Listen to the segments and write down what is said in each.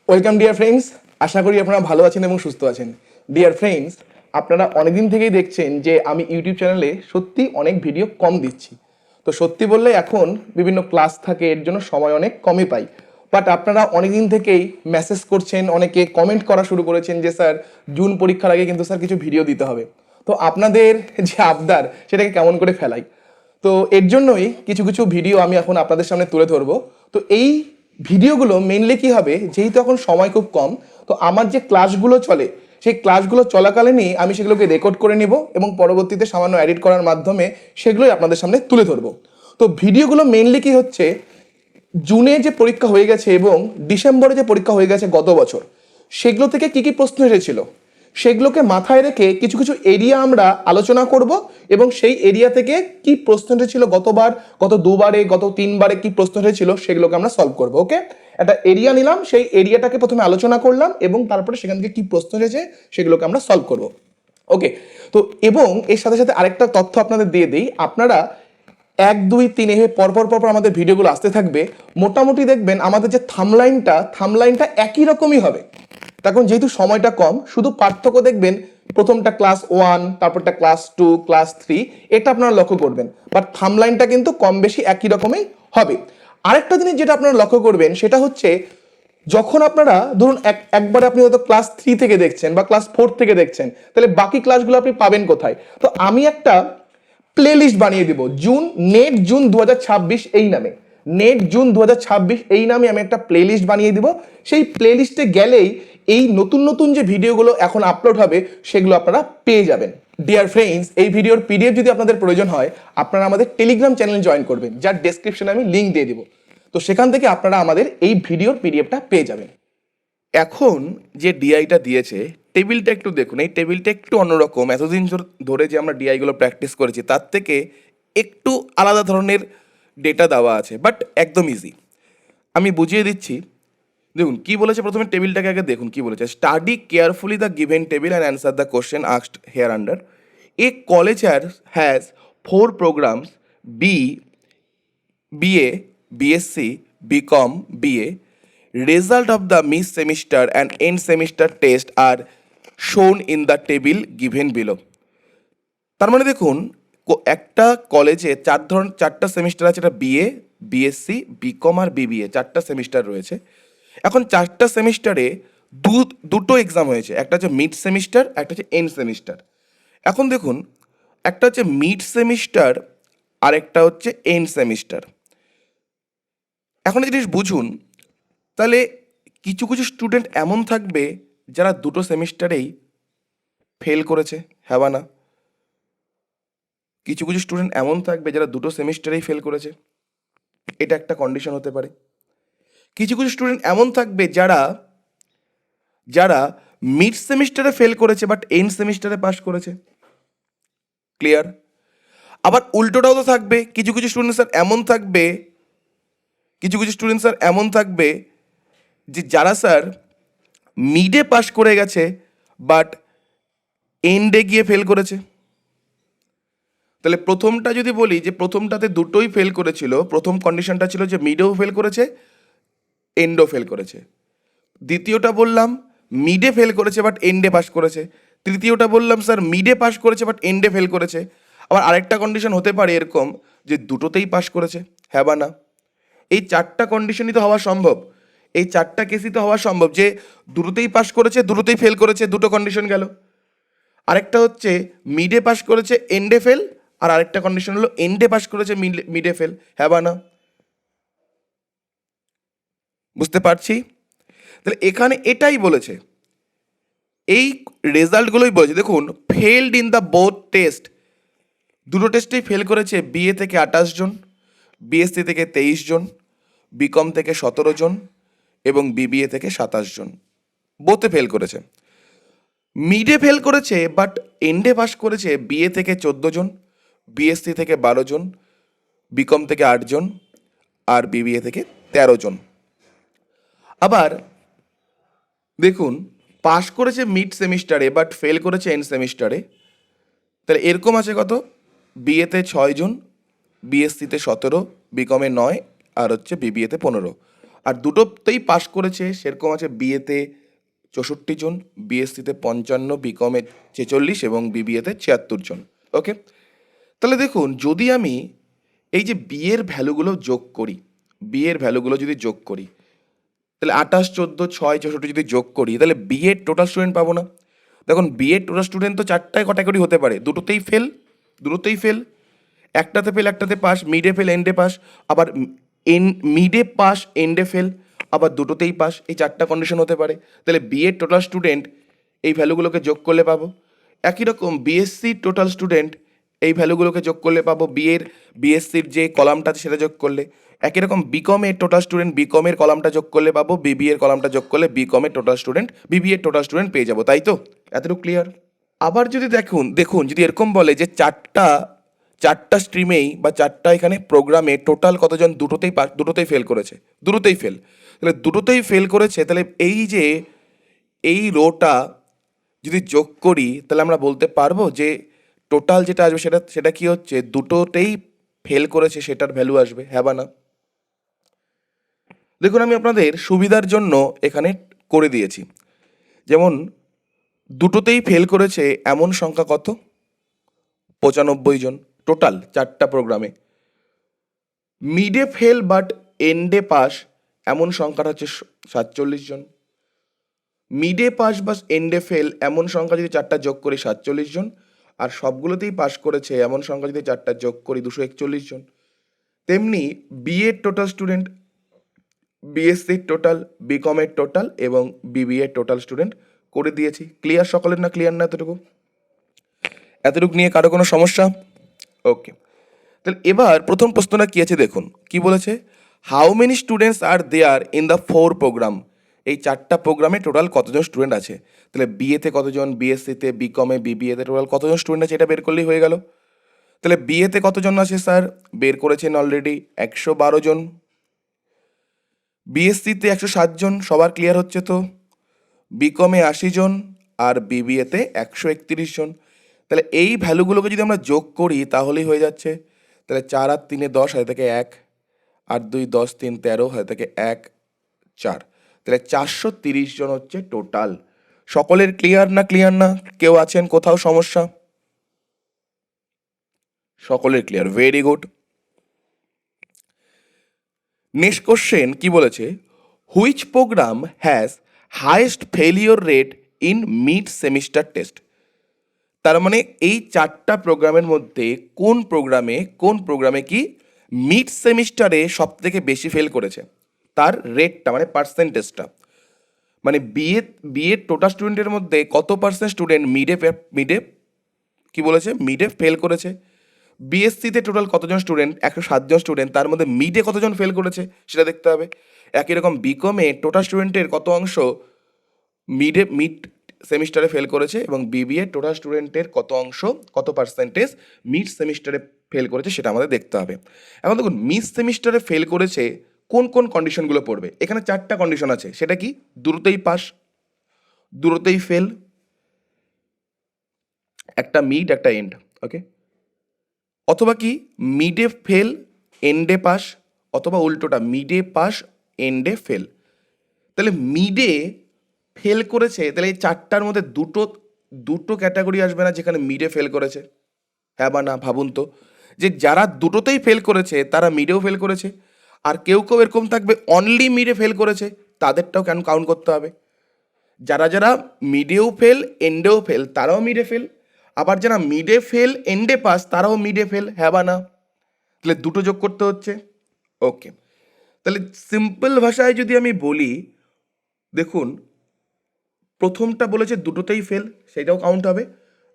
Welcome dear friends, আশা করি আপনারা ভালো আছেন এবং সুস্থ আছেন। ডিয়ার ফ্রেন্ডস, আপনারা অনেকদিন থেকেই দেখছেন যে আমি ইউটিউব চ্যানেলে সত্যি অনেক ভিডিও কম দিচ্ছি। তো সত্যি বললে এখন বিভিন্ন ক্লাস থাকে, এর জন্য সময় অনেক কমই পাই। বাট আপনারা অনেকদিন থেকেই মেসেজ করছেন, অনেকে কমেন্ট করা শুরু করেছেন যে স্যার জুন পরীক্ষার আগে কিন্তু স্যার কিছু ভিডিও দিতে হবে। তো আপনাদের যে আবদার সেটাকে কেমন করে ফেলাই, তো এর জন্যই কিছু কিছু ভিডিও আমি এখন আপনাদের সামনে তুলে ধরবো। তো এই ভিডিওগুলো মেইনলি কি হবে, যেহেতু এখন সময় খুব কম, তো আমার যে ক্লাসগুলো চলে সেই ক্লাসগুলো চলাকালীনই আমি সেগুলোকে রেকর্ড করে নিব এবং পরবর্তীতে সামান্য এডিট করার মাধ্যমে সেগুলোই আপনাদের সামনে তুলে ধরবো। তো ভিডিওগুলো মেইনলি কি হচ্ছে, জুনে যে পরীক্ষা হয়ে গেছে এবং ডিসেম্বরে যে পরীক্ষা হয়ে গেছে গত বছর, সেগুলো থেকে কি কি প্রশ্ন এসেছিল সেগুলোকে মাথায় রেখে কিছু কিছু এরিয়া আমরা আলোচনা করব এবং সেই এরিয়া থেকে কি প্রশ্ন এসেছিল গতবার, গত দুবারে, গত তিনবারে কি প্রশ্ন এসেছিল সেগুলোকে আমরা সলভ করব। ওকে, একটা এরিয়া নিলাম, সেই এরিয়াটাকে প্রথমে আলোচনা করলাম এবং তারপরে সেখান থেকে কি প্রশ্ন এসেছে সেগুলোকে আমরা সলভ করব। ওকে, তো এবং এর সাথে সাথে আরেকটা তথ্য আপনাদের দিয়ে দিই, আপনারা 1, 2, 3 এভাবে পরপর পরপর আমাদের ভিডিওগুলো আসতে থাকবে। মোটামুটি দেখবেন আমাদের যে থামলাইনটা একই রকমই হবে। তখন যেহেতু সময়টা কম, শুধু পার্থক্য দেখবেন প্রথমটা ক্লাস 1, তারপরটা ক্লাস 2, ক্লাস 3, এটা আপনারা লক্ষ্য করবেন। বাট থামলাইনটা কিন্তু কম বেশি একই রকমই হবে। আরেকটা জিনিস যেটা আপনারা লক্ষ্য করবেন সেটা হচ্ছে, যখন আপনারা ধরুন একবারে আপনি হয়তো ক্লাস 3 থেকে দেখছেন বা ক্লাস 4 থেকে দেখছেন, তাহলে বাকি ক্লাসগুলো আপনি পাবেন কোথায়? তো আমি একটা প্লে লিস্ট বানিয়ে দিব, নেট জুন 2026 এই নামে, নেট জুন 2026 এই নামে আমি একটা প্লে লিস্ট বানিয়ে দিব। সেই প্লে লিস্টে গেলেই এই নতুন নতুন যে ভিডিওগুলো এখন আপলোড হবে সেগুলো আপনারা পেয়ে যাবেন। ডিয়ার ফ্রেন্ডস, এই ভিডিওর পিডিএফ যদি আপনাদের প্রয়োজন হয়, আপনারা আমাদের টেলিগ্রাম চ্যানেল জয়েন করবেন, যার ডেসক্রিপশনে আমি লিঙ্ক দিয়ে দিব। তো সেখান থেকে আপনারা আমাদের এই ভিডিওর পিডিএফটা পেয়ে যাবেন। এখন যে ডিআইটা দিয়েছে, টেবিলটা একটু দেখুন। এই টেবিলটা একটু অন্যরকম। এতদিন ধরে যে আমরা ডিআইগুলো প্র্যাকটিস করেছি তার থেকে একটু আলাদা ধরনের ডেটা দেওয়া আছে, বাট একদম ইজি। আমি বুঝিয়ে দিচ্ছি। দেখুন কি বলেছে, প্রথমে টেবিলটাকে আগে দেখুন কি বলেছে। Study carefully the given table and answer the question asked here under. A college has 4 programs: BA, BSc, BCom, BA. Result of the mid semester and end semester test are shown in the table given below. তার মানে দেখুন, একটা কলেজে চারটা semester আছে। এটা BA, BSc, BCom আর BBA, 4টা semester রয়েছে। এখন 4টা সেমিস্টারে দুটো এক্সাম হয়েছে, একটা হচ্ছে মিড সেমিস্টার, একটা হচ্ছে এন্ড সেমিস্টার। এখন দেখুন, একটা হচ্ছে মিড সেমিস্টার আর একটা হচ্ছে এন্ড সেমিস্টার। এখন জিনিস বুঝুন, তাহলে কিছু কিছু স্টুডেন্ট এমন থাকবে যারা দুটো সেমিস্টারেই ফেল করেছে, হ্যাঁ বা না? কিছু কিছু স্টুডেন্ট এমন থাকবে যারা দুটো সেমিস্টারেই ফেল করেছে, এটা একটা কন্ডিশন হতে পারে। কিছু কিছু স্টুডেন্ট এমন থাকবে যারা যারা মিড সেমিস্টারে ফেল করেছে বাট এন্ড সেমিস্টারে পাস করেছে। ক্লিয়ার? আবার উল্টোটাও তো থাকবে, কিছু কিছু স্টুডেন্ট স্যার এমন থাকবে যে যারা স্যার মিডে পাস করে গেছে বাট এন্ডে গিয়ে ফেল করেছে। তাহলে প্রথমটা যদি বলি যে প্রথমটাতে দুটোই ফেল করেছিল, প্রথম কন্ডিশনটা ছিল যে মিডেও ফেল করেছে, এন্ডও ফেল করেছে। দ্বিতীয়টা বললাম মিডে ফেল করেছে বাট এন্ডে পাস করেছে। তৃতীয়টা বললাম স্যার মিডে পাস করেছে বাট এন্ডে ফেল করেছে। আবার আরেকটা কন্ডিশন হতে পারে এরকম যে দুটোতেই পাস করেছে, হ্যাঁ বা না? এই 4টা কন্ডিশনই তো হওয়া সম্ভব, এই 4টা কেসই তো হওয়া সম্ভব যে দুটোতেই পাস করেছে, দুটোতেই ফেল করেছে, দুটো কন্ডিশন গেল। আরেকটা হচ্ছে মিডে পাস করেছে, এন্ডে ফেল, আর আরেকটা কন্ডিশন হলো এন্ডে পাস করেছে, মিডে ফেল, হ্যাঁ বা না? বুঝতে পারছি? তাহলে এখানে এটাই বলেছে, এই রেজাল্টগুলোই বলেছে। দেখুন, failed in the both test, দুটো টেস্টেই ফেল করেছে বিএ থেকে 28 জন, বিএসসি থেকে 23 জন, বিকম থেকে 17 জন এবং বিবিএ থেকে 27 জন, বোথে ফেল করেছে। মিডে ফেল করেছে বাট এন্ডে পাস করেছে বিএ থেকে 14 জন, বিএসসি থেকে 12 জন, বিকম থেকে 8 জন আর বিবিএ থেকে 13 জন। আবার দেখুন, পাস করেছে মিড সেমিস্টারে বাট ফেল করেছে এন্ড সেমিস্টারে, তাহলে এরকম আছে কত? বিএতে 6 জন, বিএসসিতে 17, বিকমে 9 আর হচ্ছে বিবিএতে 15। আর দুটোতেই পাস করেছে সেরকম আছে বিএতে 64 জন, বিএসসিতে 55, বিকমে 46 এবং বিবিএতে 76 জন। ওকে, তাহলে দেখুন যদি আমি এই যে বিয়ের ভ্যালুগুলো যোগ করি, বিয়ের ভ্যালুগুলো যদি যোগ করি, তাহলে 28, 14, 6, 64 যদি যোগ করি, তাহলে বিএড টোটাল স্টুডেন্ট পাবো না? দেখুন বিএড টোটাল স্টুডেন্ট তো চারটায় ক্যাটাগরি হতে পারে, দুটোতেই ফেল, দুটোতেই ফেল, একটাতে ফেল একটাতে পাস, মিডে ফেল এন্ডে পাস, আবার মিডে পাস এন্ডে ফেল, আবার দুটোতেই পাস, এই চারটা কন্ডিশন হতে পারে। তাহলে বিএড টোটাল স্টুডেন্ট এই ভ্যালুগুলোকে যোগ করলে পাবো। একই রকম বিএসসি টোটাল স্টুডেন্ট এই ভ্যালুগুলোকে যোগ করলে পাবো, বিএসসির যে কলামটা আছে সেটা যোগ করলে। একই রকম বিকমের টোটাল স্টুডেন্ট বিকমের কলামটা যোগ করলে পাবো, বিবিএর কলামটা যোগ করলে বিকমের টোটাল স্টুডেন্ট বিবিএর টোটাল স্টুডেন্ট পেয়ে যাবো, তাই তো? এতটুকু ক্লিয়ার? আবার যদি দেখুন দেখুন যদি এরকম বলে যে চারটা স্ট্রিমেই বা চারটা এখানে প্রোগ্রামে টোটাল কতজন দুটোতেই পাস, দুটোতেই ফেল করেছে, দুটোতেই ফেল, তাহলে দুটোতেই ফেল করেছে, তাহলে এই যে এই রোটা যদি যোগ করি তাহলে আমরা বলতে পারবো যে টোটাল যেটা আসবে সেটা সেটা কি হচ্ছে, দুটোতেই ফেল করেছে সেটার ভ্যালু আসবে, হ্যাঁ বা না? দেখুন আমি আপনাদের সুবিধার জন্য এখানে করে দিয়েছি, যেমন দুটোতেই ফেল করেছে এমন সংখ্যা কত, 95 জন টোটাল চারটা প্রোগ্রামে। মিডে ফেল বাট এন্ডে পাস এমন সংখ্যাটা হচ্ছে 47 জন। মিডে পাস বা এন্ডে ফেল এমন সংখ্যা যদি চারটা যোগ করি 47 জন, আর সবগুলোতেই পাস করেছে এমন সংখ্যা যদি চারটা যোগ করি 241 জন। তেমনি বিএড টোটাল স্টুডেন্ট, বিএসসির টোটাল, বিকমের টোটাল এবং বিবিএর টোটাল স্টুডেন্ট করে দিয়েছি। ক্লিয়ার সকলের? না ক্লিয়ার না এতটুকু? এতটুকু নিয়ে কারো কোনো সমস্যা? ওকে, তাহলে এবার প্রথম প্রশ্নটা কী আছে দেখুন, কি বলেছে, how many students are there in the 4 program? এই চারটা প্রোগ্রামে টোটাল কতজন স্টুডেন্ট আছে? তাহলে বিএতে কতজন, বিএসসিতে, বিকমে, বিবিএতে টোটাল কতজন স্টুডেন্ট আছে এটা বের করলেই হয়ে গেল। তাহলে বিএতে কতজন আছে স্যার? বের করেছেন অলরেডি, 112 জন। বিএসসিতে 107 জন, সবার ক্লিয়ার হচ্ছে তো? বিকমে 80 জন, আর বিবিএতে 131 জন। তাহলে এই ভ্যালুগুলোকে যদি আমরা যোগ করি তাহলেই হয়ে যাচ্ছে। তাহলে 4 আর 3 10 হাতে থেকে 1, 8 2 10 3 13 হাতে থেকে 1 4, তাহলে 430 জন হচ্ছে টোটাল। সকলের ক্লিয়ার না ক্লিয়ার না? কেউ আছেন কোথাও সমস্যা? সকলের clear, very good. Next question কি বলেছে, which program has highest failure rate in mid semester test? তার মানে এই চারটা প্রোগ্রামের মধ্যে কোন প্রোগ্রামে কি মিড সেমিস্টারে সব থেকে বেশি ফেল করেছে, তার রেটটা মানে পার্সেন্টেজটা, মানে বিএ টোটাল স্টুডেন্টের মধ্যে কত পার্সেন্ট স্টুডেন্ট মিডে কি বলেছে, মিডে ফেল করেছে। বিএসসিতে টোটাল কতজন স্টুডেন্ট, 107 জন স্টুডেন্ট, তার মধ্যে মিডে কতজন ফেল করেছে সেটা দেখতে হবে। একই রকম বিকমে টোটাল স্টুডেন্টের কত অংশ মিড সেমিস্টারে ফেল করেছে, এবং বিবিএ টোটাল স্টুডেন্টের কত অংশ, কত পার্সেন্টেজ মিড সেমিস্টারে ফেল করেছে সেটা আমাদের দেখতে হবে। এখন দেখুন মিড সেমিস্টারে ফেল করেছে কোন কোন কন্ডিশনগুলো পড়বে, এখানে চারটা কন্ডিশন আছে, সেটা কি, দুটোতেই পাস, দুটোতেই ফেল, একটা মিড একটা এন্ড, ওকে, অথবা কি মিডে ফেল এন্ডে পাস, অথবা উল্টোটা মিডে পাস এন্ডে ফেল। তাহলে মিডে ফেল করেছে, তাহলে এই চারটার মধ্যে দুটো দুটো ক্যাটাগরি আসবে না যেখানে মিডে ফেল করেছে, হ্যাঁ বা না? ভাবুন তো, যে যারা দুটোতেই ফেল করেছে তারা মিডেও ফেল করেছে, আর কেউ কেউ এরকম থাকবে অনলি মিডে ফেল করেছে, তাদেরটাও কেন কাউন্ট করতে হবে। যারা যারা মিডেও ফেল এন্ডেও ফেল তারাও মিডে ফেল, আবার যারা মিডে ফেল এন্ডে পাস তারাও মিডে ফেল, হ্যাঁ বা না? তাহলে দুটো যোগ করতে হচ্ছে। ওকে, তাহলে সিম্পল ভাষায় যদি আমি বলি, দেখুন প্রথমটা বলেছে দুটোতেই ফেল, সেটাও কাউন্ট হবে।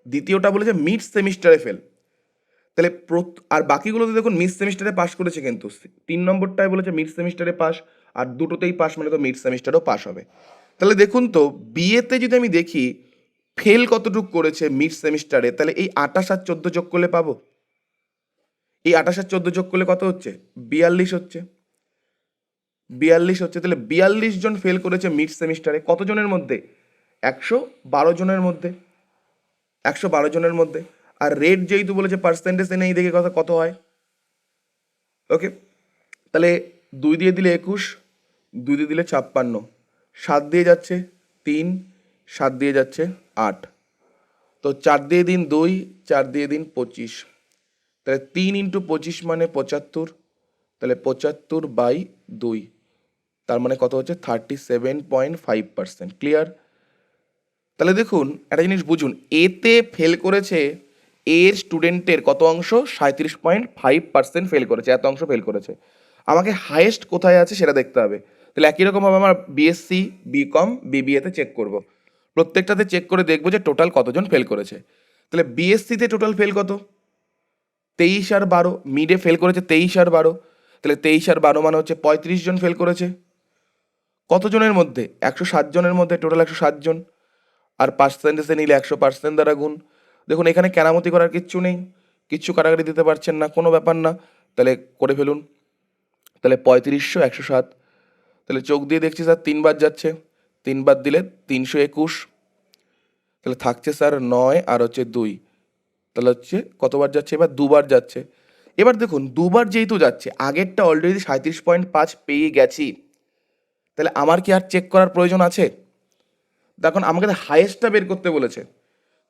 দ্বিতীয়টা বলেছে মিড সেমিস্টারে ফেল, তাহলে আর বাকিগুলোতে দেখুন মিড সেমিস্টারে পাস করেছে, কিন্তু 3 নম্বরটায় বলেছে মিড সেমিস্টারে পাস, আর দুটোতেই পাস মানে তো মিড সেমিস্টারেও পাস হবে। তাহলে দেখুন তো বিএতে যদি আমি দেখি ফেল কতটুকু করেছে মিড সেমিস্টারে, তাহলে এই 28 আর 14 যোগ করলে পাবো। এই 28 আর 14 যোগ করলে কত হচ্ছে, 42 হচ্ছে, 42 হচ্ছে। তাহলে 42 জন ফেল করেছে মিড সেমিস্টারে, কতজনের মধ্যে, 112 জনের মধ্যে, 112 জনের মধ্যে। আর রেট যেহেতু বলেছে পার্সেন্টেজ নেই, দেখে কত হয়। ওকে, তাহলে 2 দিয়ে দিলে 21, 2 দিয়ে দিলে 56, 7 দিয়ে যাচ্ছে 3, 7 দিয়ে যাচ্ছে 8, তো 4 দিয়ে দিন 2, 4 দিয়ে দিন 25, তাহলে 3 ইন্টু 25 মানে 75, তাহলে 75/2, তার মানে কত হচ্ছে 37.5%। ক্লিয়ার? তাহলে দেখুন একটা জিনিস বুঝুন, এতে ফেল করেছে এর স্টুডেন্টের কত অংশ, 37.5% ফেল করেছে, এত অংশ ফেল করেছে। আমাকে হায়েস্ট কোথায় আছে সেটা দেখতে হবে। তাহলে একই রকমভাবে আমার বিএসসি, বিকম, বিবিএতে চেক করব, প্রত্যেকটাতে চেক করে দেখবো যে টোটাল কতজন ফেল করেছে। তাহলে বিএসসিতে টোটাল ফেল কত, 23 আর 12, মিডে ফেল করেছে 23 আর 12, তাহলে 23 আর 12 মানে হচ্ছে 35 জন ফেল করেছে। কতজনের মধ্যে, 107 জনের মধ্যে, টোটাল 107 জন। আর পার্সেন্টেজে নিলে 100% দ্বারা গুণ। দেখুন এখানে কেরামতি করার কিচ্ছু নেই, কিচ্ছু কাটাকাটি দিতে পারছেন না, কোনো ব্যাপার না, তাহলে করে ফেলুন। তাহলে 3500 107, তাহলে চোখ দিয়ে দেখছি স্যার 3 বার যাচ্ছে, 3 বার দিলে 321, তাহলে থাকছে স্যার 9 আর হচ্ছে 2, তাহলে হচ্ছে কতবার যাচ্ছে, এবার 2 বার যাচ্ছে। এবার দেখুন 2 বার যেহেতু যাচ্ছে, আগেরটা অলরেডি 37.5 পেয়ে গেছি, তাহলে আমার কি আর চেক করার প্রয়োজন আছে? দেখুন আমাকে হায়েস্টটা বের করতে বলেছে,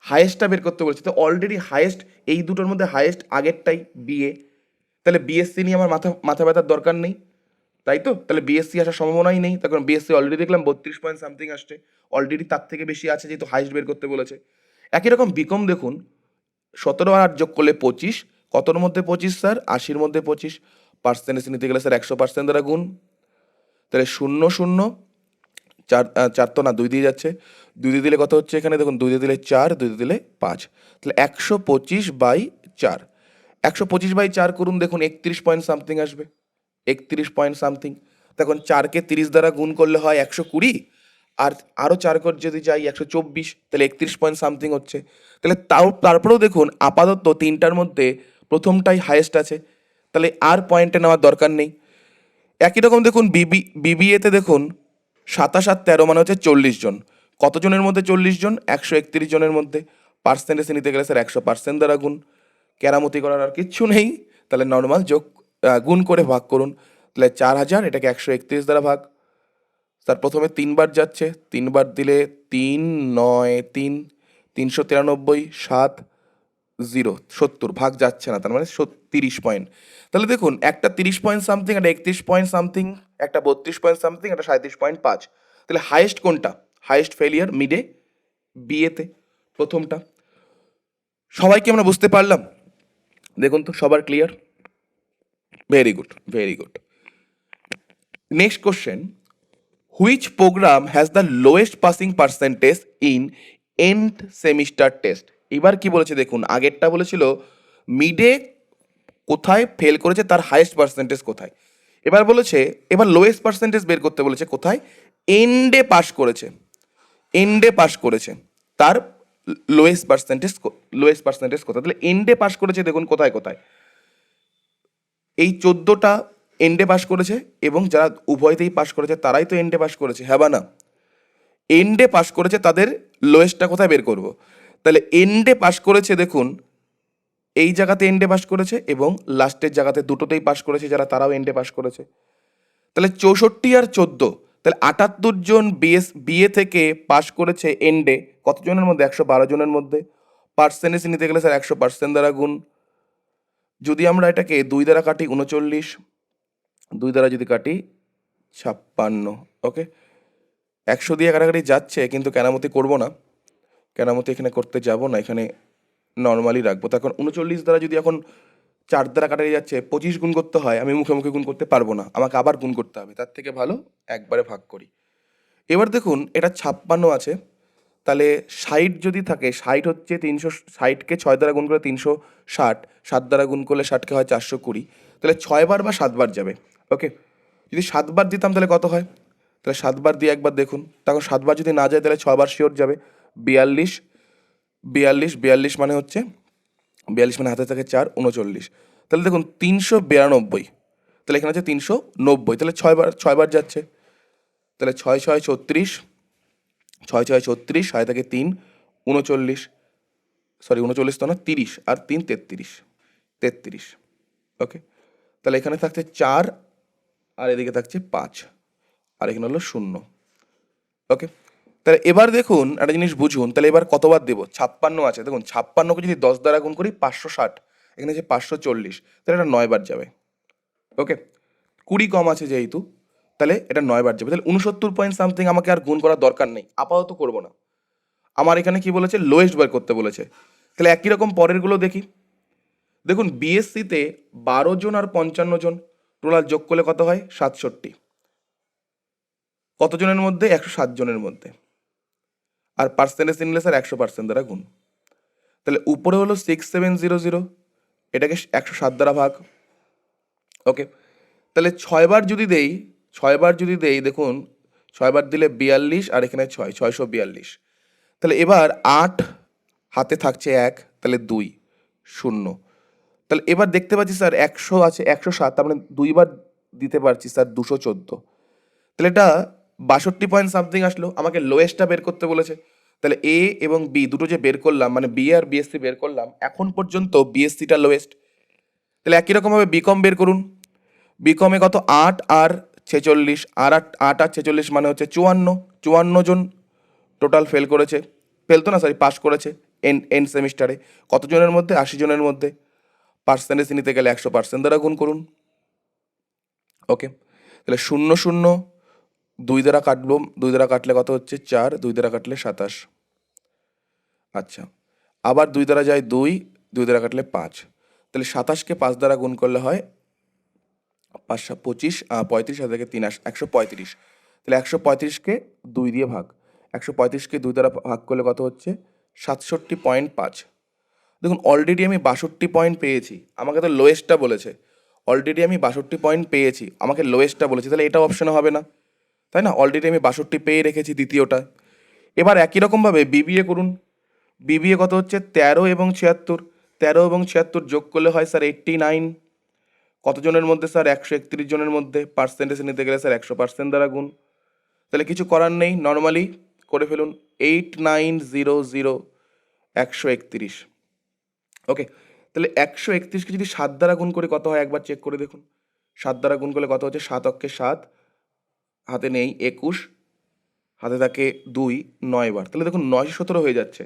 হায়েস্টটা বের করতে বলেছে, তো অলরেডি হায়েস্ট এই দুটোর মধ্যে হায়েস্ট আগেরটাই বিএ, তাহলে বিএসসি নিয়ে আমার মাথা মাথা ব্যথার দরকার নেই, তাই তো? তাহলে বিএসসি আসার সম্ভাবনাই নেই, তখন বিএসসি অলরেডি দেখলাম 32 পয়েন্ট সামথিং আসছে, অলরেডি তার থেকে বেশি আছে যেহেতু হাইস্ট বের করতে বলেছে। একই রকম বিকম দেখুন, 17 আর 8 যোগ করলে 25, কতর মধ্যে 25 স্যার, 80-র মধ্যে 25, পার্সেন্টেজ নিতে গেলে স্যার 100% দ্বারা গুণ, তাহলে 0 0, 4 4 তো না, 2 দিয়ে যাচ্ছে, 2 দিয়ে দিলে কত হচ্ছে এখানে দেখুন, 2 দিয়ে দিলে 4, 2 দিয়ে দিলে 5, তাহলে 125/4, 125/4 করুন, দেখুন 31 পয়েন্ট সামথিং আসবে, 31 পয়েন্ট সামথিং। তখন 4কে 30 দ্বারা গুণ করলে হয় 120, আর আরও 4 করে যদি যাই 124, তাহলে 31 পয়েন্ট সামথিং হচ্ছে। তাহলে তারপরেও দেখুন আপাতত তিনটার মধ্যে প্রথমটাই হায়েস্ট আছে, তাহলে আর পয়েন্টে নেওয়ার দরকার নেই। একই রকম দেখুন বিবিএতে দেখুন 27 আর 13 মানে হচ্ছে 40 জন, কতজনের মধ্যে 40 জন, 131 জনের মধ্যে, পার্সেন্টেজ নিতে গেলে স্যার 100% দ্বারা গুণ, কেরামতি করার আর কিচ্ছু নেই, তাহলে নর্মাল যোগ গুণ করে ভাগ করুন, তাহলে 4000 এটাকে 131 দ্বারা ভাগ, স্যার প্রথমে 3 বার যাচ্ছে, 3 বার দিলে 3 9 3, 393, 7 0 70, ভাগ যাচ্ছে না, তার মানে 30 পয়েন্ট। তাহলে দেখুন একটা 30 পয়েন্ট সামথিং, একটা 31 পয়েন্ট সামথিং, একটা 32 পয়েন্ট সামথিং, একটা 37.5, তাহলে হাইয়েস্ট কোনটা, হাইয়েস্ট ফেলিয়ার মিডে বিএতে প্রথমটা। সবাইকে আমরা বুঝতে পারলাম? দেখুন তো সবার clear? Very good, very good. Next question, which program has the lowest passing percentage in end semester test? এবার কি বলেছে দেখুন, আগেরটা বলেছিল মিডে কোথায় ফেল করেছে তার হাইয়েস্ট পার্সেন্টেজ কোথায়, এবার বলেছে এবার লোয়েস্ট পার্সেন্টেজ বের করতে বলেছে কোথায়, এন্ডে পাস করেছে, এন্ডে পাস করেছে তার লোয়েস্ট পার্সেন্টেজ কোথায়, তাহলে এন্ডে পাস করেছে দেখুন কোথায় কোথায়, এই 14টা এন্ডে পাস করেছে, এবং যারা উভয়তেই পাস করেছে তারাই তো এন্ডে পাস করেছে, হ্যাঁ বা না? এন্ডে পাস করেছে তাদের লোয়েস্টটা কোথায় বের করব, তাহলে এন্ডে পাস করেছে দেখুন এই জায়গাতে এন্ডে পাস করেছে, এবং লাস্টের জায়গাতে দুটোতেই পাস করেছে যারা, তারাও এন্ডে পাস করেছে, তাহলে 64 আর 14, তাহলে 78 জন বিএ থেকে পাস করেছে এন্ডে, কতজনের মধ্যে, 112 জনের মধ্যে, পার্সেন্টেজ নিতে গেলে স্যার 100% দ্বারা গুণ, যদি আমরা এটাকে 2 দ্বারা কাটি 39, 2 দ্বারা যদি কাটি 56, ওকে, 100 দিয়ে কাটাকাটি যাচ্ছে, কিন্তু কেনামতি করব না, কেনামতি এখানে করতে যাব না, এখানে নর্মালি রাখবো। তো এখন 39 দ্বারা যদি এখন 4 দ্বারা কাটাতে যাচ্ছে, 25 গুণ করতে হয়, আমি মুখে মুখে গুণ করতে পারবো না, আমাকে আবার গুণ করতে হবে, তার থেকে ভালো একবারে ভাগ করি। এবার দেখুন এটা 56 আছে, তাহলে 60 যদি থাকে, 60 হচ্ছে 360কে 6 দ্বারা গুণ করলে 360, 7 দ্বারা গুণ করলে 60কে হয় 420, তাহলে 6 বার বা 7 বার যাবে, ওকে। যদি 7 বার দিতাম তাহলে কত হয়, তাহলে 7 বার দিয়ে একবার দেখুন, তখন 7 বার যদি না যায় তাহলে 6 বার শিওর যাবে, 42, 42 মানে হচ্ছে 42 মানে হাতে থাকে 4, 39, তাহলে দেখুন 392, তাহলে এখানে আছে 390, তাহলে 6 বার যাচ্ছে, তাহলে 6 6 36, 6 6 36, হাতে থাকে 3, 39, সরি 39 তো না 30, আর 3 33, ওকে। তাহলে এখানে থাকছে 4, আর এদিকে থাকছে 5, আর এখানে হলো 0। ওকে, তাহলে এবার দেখুন একটা জিনিস বুঝুন, তাহলে এবার কতবার দেবো? 56 আছে, দেখুন 56কে যদি 10 দ্বারা গুণ করি 560, এখানে আছে 540, তাহলে এটা 9 বার যাবে। ওকে, 20 কম আছে যেহেতু, তাহলে এটা 9 বার যাবে। তাহলে 69 পয়েন্ট সামথিং আমাকে আর গুণ করার দরকার নেই, আপাতত করবো না। আমার এখানে কি বলেছে? লোয়েস্ট বার করতে বলেছে। তাহলে একই রকম পরেরগুলো দেখি। দেখুন বিএসসিতে 12 জন আর 55 জন টোটাল যোগ করলে কত হয়? 67। কতজনের মধ্যে? 107 জনের মধ্যে। আর পার্সেন্টেজ নিলে স্যার 100% দ্বারা গুণ। তাহলে উপরে হলো 6700, এটাকে 107 দ্বারা ভাগ। ওকে, তাহলে 6 বার যদি দেই, 6 বার যদি দেই, দেখুন 6 বার দিলে 42, আর এখানে 6, 642। তাহলে এবার 8 হাতে থাকছে 1, তাহলে 2, 0। তাহলে এবার দেখতে পাচ্ছি স্যার 100 আছে, 107, তার মানে 2 বার দিতে পারছি স্যার 214। তাহলে এটা 62 পয়েন্ট সামথিং আসলো। আমাকে লোয়েস্টটা বের করতে বলেছে। তাহলে এ এবং বি দুটো যে বের করলাম, মানে বি আর বিএসসি বের করলাম, এখন পর্যন্ত বিএসসিটা লোয়েস্ট। তাহলে একই রকমভাবে বিকম বের করুন। বিকমে কত? 8 আর 46, আর 8 আর 46 মানে হচ্ছে 54। 54 জন টোটাল ফেল করেছে, ফেলতো না সরি পাস করেছে এন্ড সেমিস্টারে। কতজনের মধ্যে? 80 জনের মধ্যে। পার্সেন্টেজ নিতে গেলে 100% দ্বারা গুণ করুন। ওকে, তাহলে 0 0 2 দ্বারা কাটবো, 2 দ্বারা কাটলে কত হচ্ছে? 4, 2 দ্বারা কাটলে 27। আচ্ছা, আবার 2 দ্বারা যায় 2, 2 দ্বারা কাটলে 5। তাহলে 27কে 5 দ্বারা গুণ করলে হয় 5 25, 35 আর থেকে 3 135। তাহলে 135কে 2 দিয়ে ভাগ, 135কে 2 দ্বারা ভাগ করলে কত হচ্ছে? 67.5। দেখুন অলরেডি আমি 62 পয়েন্ট পেয়েছি, আমাকে তো লোয়েস্টটা বলেছে। অলরেডি আমি 62 পয়েন্ট পেয়েছি, আমাকে লোয়েস্টটা বলেছে, তাহলে এটা অপশনে হবে না, তাই না? অলরেডি আমি 62 পেয়ে রেখেছি দ্বিতীয়টা। এবার একই রকমভাবে বিবিএ করুন। বিবিএ কত হচ্ছে? 13 এবং 76। 13 এবং 76 যোগ করলে হয় স্যার 89। কতজনের মধ্যে স্যার? 131 জনের মধ্যে। পার্সেন্টেজ নিতে গেলে স্যার 100% দ্বারা গুণ। তাহলে কিছু করার নেই, নর্মালি করে ফেলুন। 8900, 131। ওকে, তাহলে 131কে যদি 7 দ্বারা গুণ করে কত হয় একবার চেক করে দেখুন। 7 দ্বারা গুণ করলে কত হচ্ছে? 7 অক্ষে 7, হাতে নেই 21, হাতে থাকে 2, 9 বার। তাহলে দেখুন 917 হয়ে যাচ্ছে।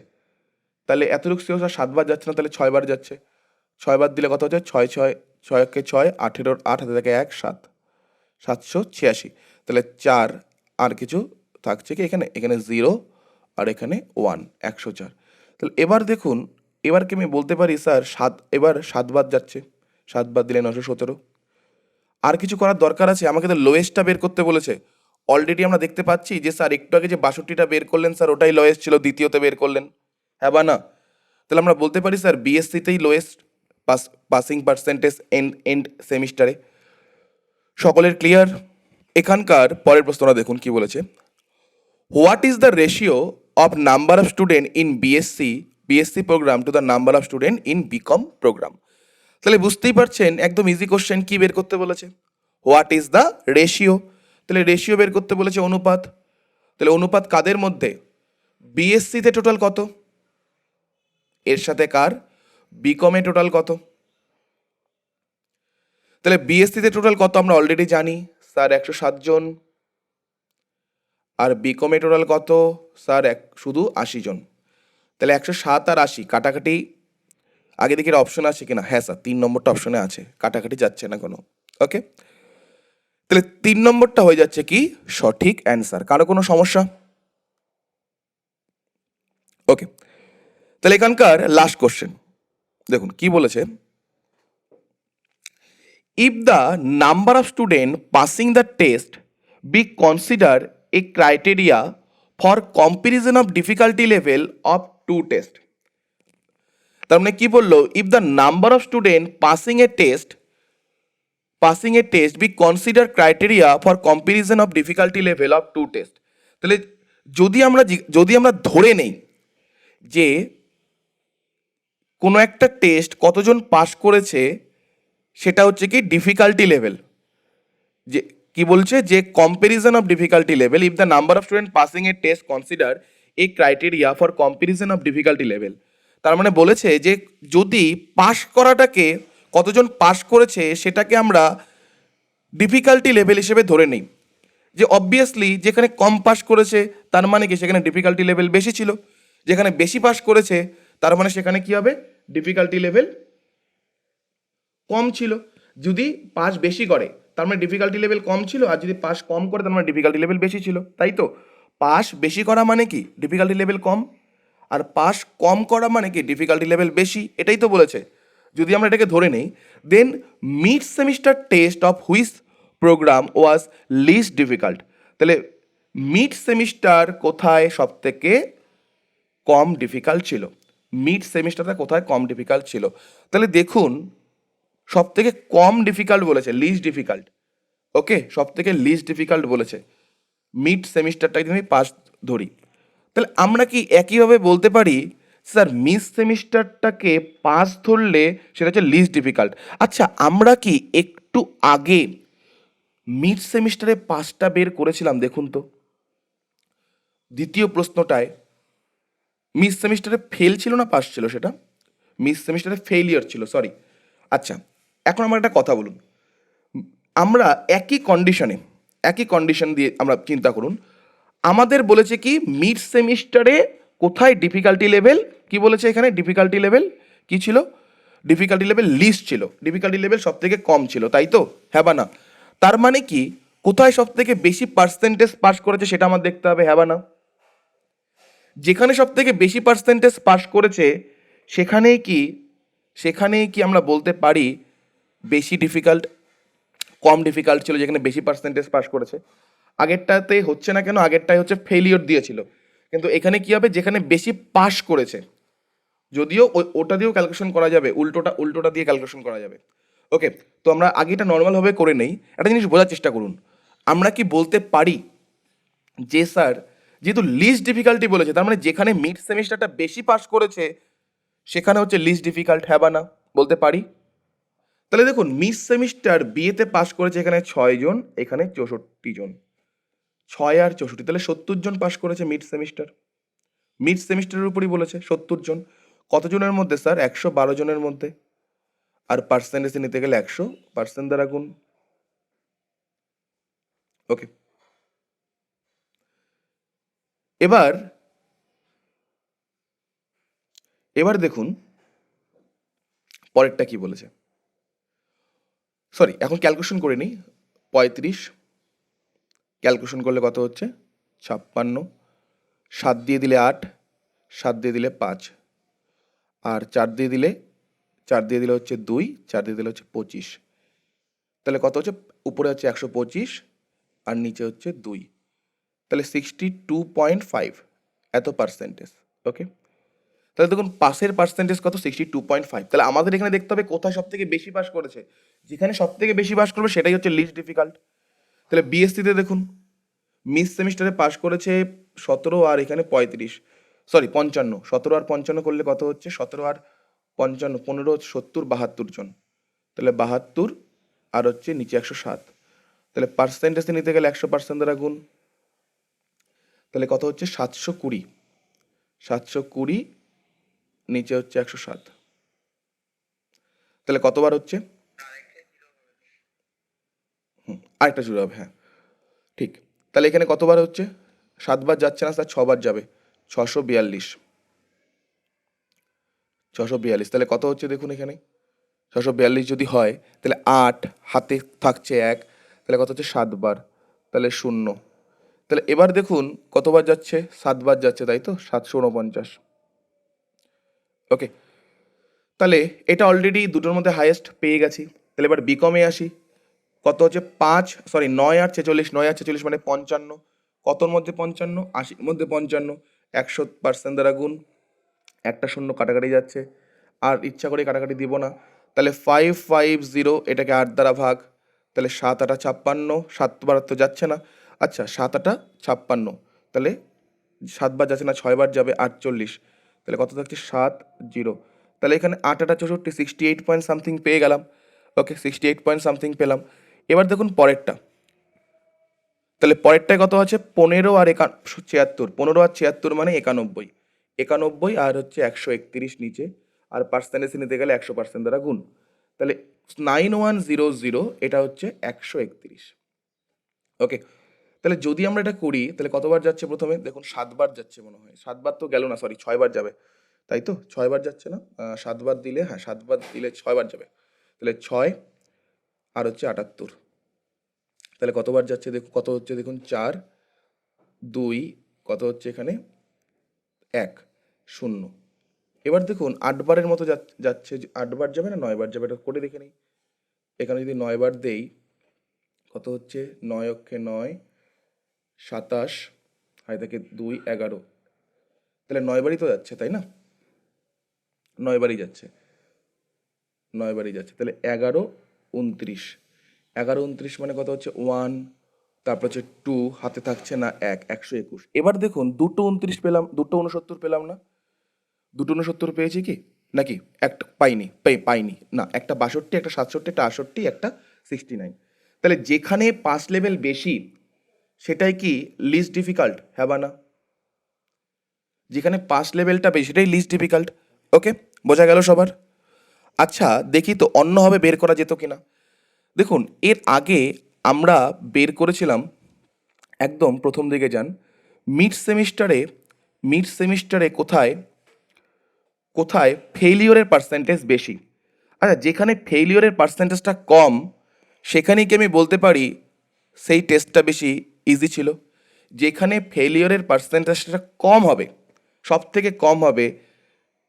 তাহলে এতটুকু সিও 7 বার যাচ্ছে না, তাহলে 6 বার যাচ্ছে। 6 বার দিলে কত হচ্ছে? 6 6, 6 অক্ষে 6, 18, 8 হাতে থাকে 1, 7, 786। তাহলে 4 আর কিছু থাকছে কি এখানে? এখানে 0 আর এখানে 1, 104। তাহলে এবার দেখুন, এবার কি আমি বলতে পারি স্যার 7, এবার 7 বার যাচ্ছে, 7 বার দিলে 917। আর কিছু করার দরকার আছে? আমাকে তো লোয়েস্টটা বের করতে বলেছে। অলরেডি আমরা দেখতে পাচ্ছি যে স্যার একটু আগে যে 62টা বের করলেন স্যার, ওটাই লোয়েস্ট ছিল, দ্বিতীয়তে বের করলেন, হ্যাঁ বা না? তাহলে আমরা বলতে পারি স্যার বিএসসিতেই লোয়েস্ট পাসিং পার্সেন্টেজ এন্ড সেমিস্টারে। সকলের ক্লিয়ার? এখানকার পরের প্রশ্নটা দেখুন কি বলেছে। What is the ratio of number of student in BSc program to the number of student in BCom program? তাহলে বুঝতেই পারছেন একদম ইজি কোশ্চেন। কি বের করতে বলেছে? What is the ratio. তাহলে রেশিও বের করতে বলেছে, অনুপাত। তাহলে অনুপাত কাদের মধ্যে? বিএসসিতে টোটাল কত, এর সাথে কার? বিকমে টোটাল কত। তাহলে বিএসসিতে টোটাল কত আমরা অলরেডি জানি স্যার, 107 জন। আর বিকমে টোটাল কত স্যার? শুধু 80 জন। তাহলে 107 আর 80 কাটাকাটি, আগে দেখি অপশন আছে কিনা। হ্যাঁ স্যার, 3 নম্বরটা অপশনে আছে, কাটাকাটি যাচ্ছে না কোনো। ওকে, তাহলে 3 নম্বরটা হয়ে যাচ্ছে কি সঠিক অ্যান্সার। কারো কোনো সমস্যা? ওকে, তাহলে এখানকার লাস্ট কোশ্চেন দেখুন কি বলেছে। If the number of student passing the test be consider A criteria for comparison of difficulty level of 2 test. তার মানে কি বললো? If the number of student passing A test be consider criteria for comparison of difficulty level of 2 test. তাহলে যদি আমরা ধরে নেই যে কোনো একটা টেস্ট কতজন পাস করেছে সেটা হচ্ছে কি ডিফিকাল্টি লেভেল, যে কি বলছে যে comparison of difficulty level, if the number of student passing A test consider A criteria for comparison of difficulty level. তার মানে বলেছে যে যদি পাস করাটাকে, কতজন পাস করেছে সেটাকে আমরা ডিফিকাল্টি লেভেল হিসেবে ধরে নিই। যে অবভিয়াসলি যেখানে কম পাস করেছে তার মানে কি সেখানে ডিফিকাল্টি লেভেল বেশি ছিল, যেখানে বেশি পাস করেছে তার মানে সেখানে কি হবে, ডিফিকাল্টি লেভেল কম ছিল। যদি পাস বেশি করে তার মানে ডিফিকাল্টি লেভেল কম ছিল, আর যদি পাস কম করে তার মানে ডিফিকাল্টি লেভেল বেশি ছিল, তাই তো? পাস বেশি করা মানে কি ডিফিকাল্টি লেভেল কম, আর পাস কম করা মানে কি ডিফিকাল্টি লেভেল বেশি, এটাই তো বলেছে। যদি আমরা এটাকে ধরে নেই, then mid semester test of which program was least difficult, তাহলে মিড সেমিস্টার কোথায় সব থেকে কম ডিফিকাল্ট ছিল, মিড সেমিস্টারটা কোথায় কম ডিফিকাল্ট ছিল? তাহলে দেখুন সব থেকে কম ডিফিকাল্ট বলেছে, লিস্ট ডিফিকাল্ট। ওকে, সব থেকে লিস্ট ডিফিকাল্ট বলেছে, মিড সেমিস্টারটা যদি আমি পাস ধরি, তাহলে আমরা কি একইভাবে বলতে পারি স্যার মিড সেমিস্টারটাকে পাস ধরলে সেটা হচ্ছে লিস্ট ডিফিকাল্ট? আচ্ছা, আমরা কি একটু আগে মিড সেমিস্টারে পাসটা বের করেছিলাম দেখুন তো, দ্বিতীয় প্রশ্নটায় মিড সেমিস্টারে ফেল ছিল না পাস ছিল সেটা? মিড সেমিস্টারে ফেইলিয়ার ছিল, সরি। আচ্ছা, এখন আমার একটা কথা বলুন, আমরা একই কন্ডিশন দিয়ে আমরা চিন্তা করুন, আমাদের বলেছে কি মিড সেমিস্টারে কোথায় ডিফিকাল্টি লেভেল, কি বলেছে এখানে ডিফিকাল্টি লেভেল কি ছিল, ডিফিকাল্টি লেভেল লিস্ট ছিল, ডিফিকাল্টি লেভেল সব থেকে কম ছিল, তাই তো? হ্যাঁ বা না? তার মানে কি কোথায় সব থেকে বেশি পার্সেন্টেজ পাস করেছে সেটা আমার দেখতে হবে, হ্যাঁ বা না? যেখানে সব থেকে বেশি পার্সেন্টেজ পাস করেছে সেখানেই কি আমরা বলতে পারি বেশি ডিফিকাল্ট, কম ডিফিকাল্ট ছিল যেখানে বেশি পার্সেন্টেজ পাস করেছে? আগেরটাতে হচ্ছে না কেন, আগেরটাই হচ্ছে ফেলিওর দিয়েছিল, কিন্তু এখানে কি হবে যেখানে বেশি পাস করেছে, যদিও ওটা দিয়েও ক্যালকুলেশন করা যাবে, উল্টোটা দিয়ে ক্যালকুলেশন করা যাবে। ওকে, তো আমরা আগেটা নর্মালভাবে করে নেই, একটা জিনিস বোঝার চেষ্টা করুন, আমরা কি বলতে পারি যে স্যার যেহেতু লিস্ট ডিফিকাল্টি বলেছে তার মানে যেখানে মিড সেমিস্টারটা বেশি পাস করেছে সেখানে হচ্ছে লিস্ট ডিফিকাল্ট, হ্যাঁ বা না? বলতে পারি। তাহলে দেখুন মিড সেমিস্টার বিএতে পাস করেছে এখানে 6 জন, এখানে 64 জন, 6 আর 64, তাহলে 70 জন পাস করেছে মিড সেমিস্টার। মিড সেমিস্টারের উপরই বলেছে 70 জন, কতজনের মধ্যে স্যার? 112 জনের মধ্যে, আর পার্সেন্টেজে নিতে গেলে 100% দ্বারা গুণ। ওকে, এবার এবার দেখুন পরেরটা কি বলেছে, সরি এখন ক্যালকুলেশন করে নিই। 35 ক্যালকুলেশন করলে কত হচ্ছে? 56, 7 দিয়ে দিলে 8, 7 দিয়ে দিলে 5, আর 4 দিয়ে দিলে হচ্ছে 2, 4 দিয়ে দিলে হচ্ছে 25, তাহলে কত হচ্ছে? উপরে হচ্ছে 125 আর নিচে হচ্ছে 2, তাহলে 62.5 এত পার্সেন্টেজ। ওকে, তাহলে দেখুন পাসের পার্সেন্টেজ কত? 62.5। তাহলে আমাদের এখানে দেখতে হবে কোথায় সব থেকে বেশি পাস করেছে, যেখানে সব থেকে বেশি পাস করবে সেটাই হচ্ছে লিস্ট ডিফিকাল্ট। তাহলে বিএসসিতে দেখুন মিড সেমিস্টারে পাস করেছে 17 আর এখানে 35, সরি 55, 17 আর 55 করলে কত হচ্ছে? 17 আর 55, 15, 70, 72 জন, তাহলে 72 আর হচ্ছে নিচে 107, তাহলে পার্সেন্টেজে নিতে গেলে 100% দ্বারা গুণ, তাহলে কত হচ্ছে? 720, 720 নিচে হচ্ছে 107, তাহলে কতবার হচ্ছে? আরেকটা জুড়ে হবে, হ্যাঁ ঠিক। তাহলে এখানে কতবার হচ্ছে? 7বার যাচ্ছে না স্যার, 6বার যাবে, 642, 642, তাহলে কত হচ্ছে দেখুন এখানে? 642 যদি হয় তাহলে 8 হাতে থাকছে 1, তাহলে কত হচ্ছে? 7বার, তাহলে 0, তাহলে এবার দেখুন কতবার যাচ্ছে? 7বার যাচ্ছে, তাই তো? 749। ওকে, তাহলে এটা অলরেডি দুটোর মধ্যে হাইয়েস্ট পেয়ে গেছি। তাহলে এবার বিকমে আসি, কত হচ্ছে? 9 আর 46, 9 আর 46 মানে 55, কতর মধ্যে 55? 80-র মধ্যে 55, 100% দ্বারা গুণ, একটা শূন্য কাটাকাটি যাচ্ছে, আর ইচ্ছা করে কাটাকাটি দিব না, তাহলে 550 এটাকে 8 দ্বারা ভাগ, তাহলে 7 8 56, 7বার তো যাচ্ছে না, আচ্ছা 7 8 56, তাহলে 7বার যাচ্ছে না, 6বার যাবে, 48, তাহলে কত থাকছে? 70, তাহলে এখানে 8 8 64, 68 পয়েন্ট সামথিং পেয়ে গেলাম। ওকে, 68 পয়েন্ট সামথিং পেলাম। এবার দেখুন পরেরটা, তাহলে পরেরটায় কত আছে? 15 আর 76, 15 আর 76 মানে 91, 91 আর হচ্ছে 131 নিচে, আর পার্সেন্টেজ নিতে গেলে 100% দ্বারা গুণ, তাহলে 9100 এটা হচ্ছে 131। ওকে, তাহলে যদি আমরা এটা করি তাহলে কতবার যাচ্ছে প্রথমে দেখুন 7 বার যাচ্ছে মনে হয়, 7 বার তো গেল না, সরি 6 বার যাবে, তাই তো 6 বার যাচ্ছে না, 7 বার দিলে, হ্যাঁ 7 বার দিলে 6 বার যাবে, তাহলে 6 আর হচ্ছে 78, তাহলে কতবার যাচ্ছে দেখুন, কত হচ্ছে দেখুন 4 2 কত হচ্ছে এখানে 1 0। এবার দেখুন 8 বারের মতো যাচ্ছে, 8 বার যাবে না 9 বার যাবে, এটা করে দেখে নিই। এখানে যদি 9 বার দেই কত হচ্ছে, 9 অক্ষে 9 27 আর থেকে 2 11, তাহলে 9 বারই তো যাচ্ছে তাই না, 9 বারই যাচ্ছে, 9 বারই যাচ্ছে, তাহলে 11 29, 11 29 মানে কত হচ্ছে 1, তারপর হচ্ছে 2, হাতে থাকছে না 1, 121। এবার দেখুন 2 29 পেলাম, 2 69 পেলাম না, 2 69 পেয়েছি কি নাকি, একটা পাইনি না, একটা 62, একটা 67, একটা 68, একটা 69। তাহলে যেখানে পাস লেভেল বেশি সেটাই কি লিস্ট ডিফিকাল্ট, হ্যাঁ বা না? যেখানে পাস লেভেলটা বেশি সেটাই লিস্ট ডিফিকাল্ট। ওকে, বোঝা গেল সবার? আচ্ছা দেখি তো অন্যভাবে বের করা যেত কিনা। দেখুন এর আগে আমরা বের করেছিলাম, একদম প্রথম দিকে যান, মিড সেমিস্টারে কোথায় কোথায় ফেইলিওরের পার্সেন্টেজ বেশি। আচ্ছা যেখানে ফেইলিওরের পার্সেন্টেজটা কম সেখানেই কি আমি বলতে পারি সেই টেস্টটা বেশি ইজি ছিল। যেখানে ফেইলিওরের পার্সেন্টেজটা কম হবে, সব থেকে কম হবে,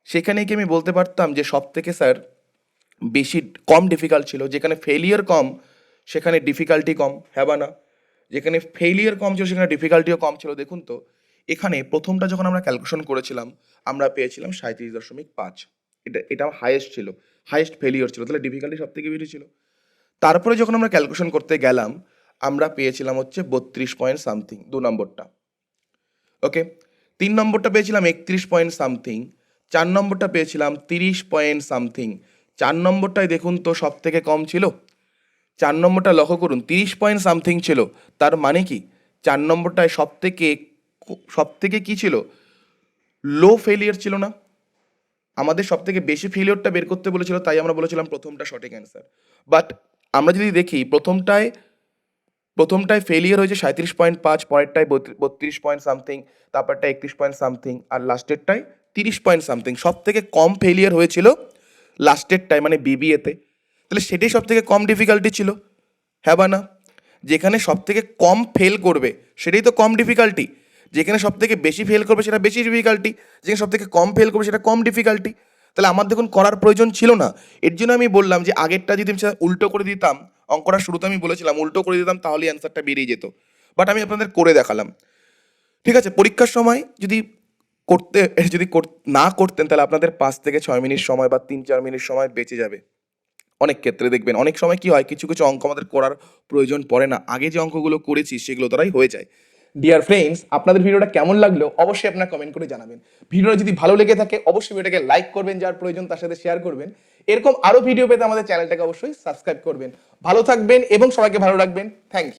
সেখানেই কি আমি বলতে পারতাম যে সব থেকে স্যার বেশি কম ডিফিকাল্ট ছিল। যেখানে ফেইলিওর কম সেখানে ডিফিকাল্টি কম, হ্যাঁ বা না? যেখানে ফেইলিওর কম ছিল সেখানে ডিফিকাল্টিও কম ছিল। দেখুন তো এখানে প্রথমটা যখন আমরা ক্যালকুলেশন করেছিলাম আমরা পেয়েছিলাম 37.5, এটা হাইয়েস্ট ছিল, হাইয়েস্ট ফেলিওর ছিল, তাহলে ডিফিকাল্টি সব থেকে বেশি ছিল। তারপরে যখন আমরা ক্যালকুলেশন করতে গেলাম আমরা পেয়েছিলাম হচ্ছে 32 পয়েন্ট সামথিং 2 নম্বরটা। ওকে, 3 নম্বরটা পেয়েছিলাম 31 পয়েন্ট সামথিং, 4 নম্বরটা পেয়েছিলাম 30 পয়েন্ট সামথিং। 4 নম্বরটাই দেখুন তো সব থেকে কম ছিল, 4 নম্বরটা লক্ষ্য করুন 30 পয়েন্ট সামথিং ছিল, তার মানে কি 4 নম্বরটায় সব থেকে কি ছিল, লো ফেলিয়ার ছিল না। আমাদের সব থেকে বেশি ফেলিওরটা বের করতে বলেছিল, তাই আমরা বলেছিলাম প্রথমটা সঠিক অ্যান্সার। বাট আমরা যদি দেখি প্রথমটায় ফেলিয়ার হয়েছে 37.5, পরেরটায় 32 পয়েন্ট সামথিং, তারপরটা 31 পয়েন্ট সামথিং, আর লাস্টেরটায় 30 পয়েন্ট সামথিং। সব থেকে কম ফেলিয়ার হয়েছিল লাস্টেরটায় মানে বিবিএতে, তাহলে সেটাই সব থেকে কম ডিফিকাল্টি ছিল, হ্যাঁ বা না? যেখানে সব থেকে কম ফেল করবে সেটাই তো কম ডিফিকাল্টি, যেখানে সব থেকে বেশি ফেল করবে সেটা বেশি ডিফিকাল্টি, যেখানে সব থেকে কম ফেল করবে সেটা কম ডিফিকাল্টি। তাহলে আমার দেখুন করার প্রয়োজন ছিল না। এর জন্য আমি বললাম যে আগেরটা যদি আমি উল্টো করে দিতাম, অঙ্কটা শুরুতে আমি বলেছিলাম উল্টো করে দিতাম তাহলে অ্যান্সারটা বেরিয়ে যেত, বাট আমি আপনাদের করে দেখালাম। ঠিক আছে, পরীক্ষার সময় না করতেন তাহলে আপনাদের 5 থেকে 6 মিনিট সময় বা 3-4 মিনিট সময় বেঁচে যাবে। অনেক ক্ষেত্রে দেখবেন অনেক সময় কি হয়, কিছু কিছু অঙ্ক আমাদের করার প্রয়োজন পড়ে না, আগে যে অঙ্কগুলো করেছি সেগুলো দ্বারাই হয়ে যায়। ডিয়ার ফ্রেন্ডস, আপনাদের ভিডিওটা কেমন লাগলো অবশ্যই আপনারা কমেন্ট করে জানাবেন। ভিডিওটা যদি ভালো লেগে থাকে অবশ্যই ভিডিওটাকে লাইক করবেন, যার প্রয়োজন তার সাথে শেয়ার করবেন। এরকম আরো ভিডিও পেতে আমাদের চ্যানেলটাকে অবশ্যই সাবস্ক্রাইব করবেন। ভালো থাকবেন এবং সবাইকে ভালো রাখবেন। Thank you.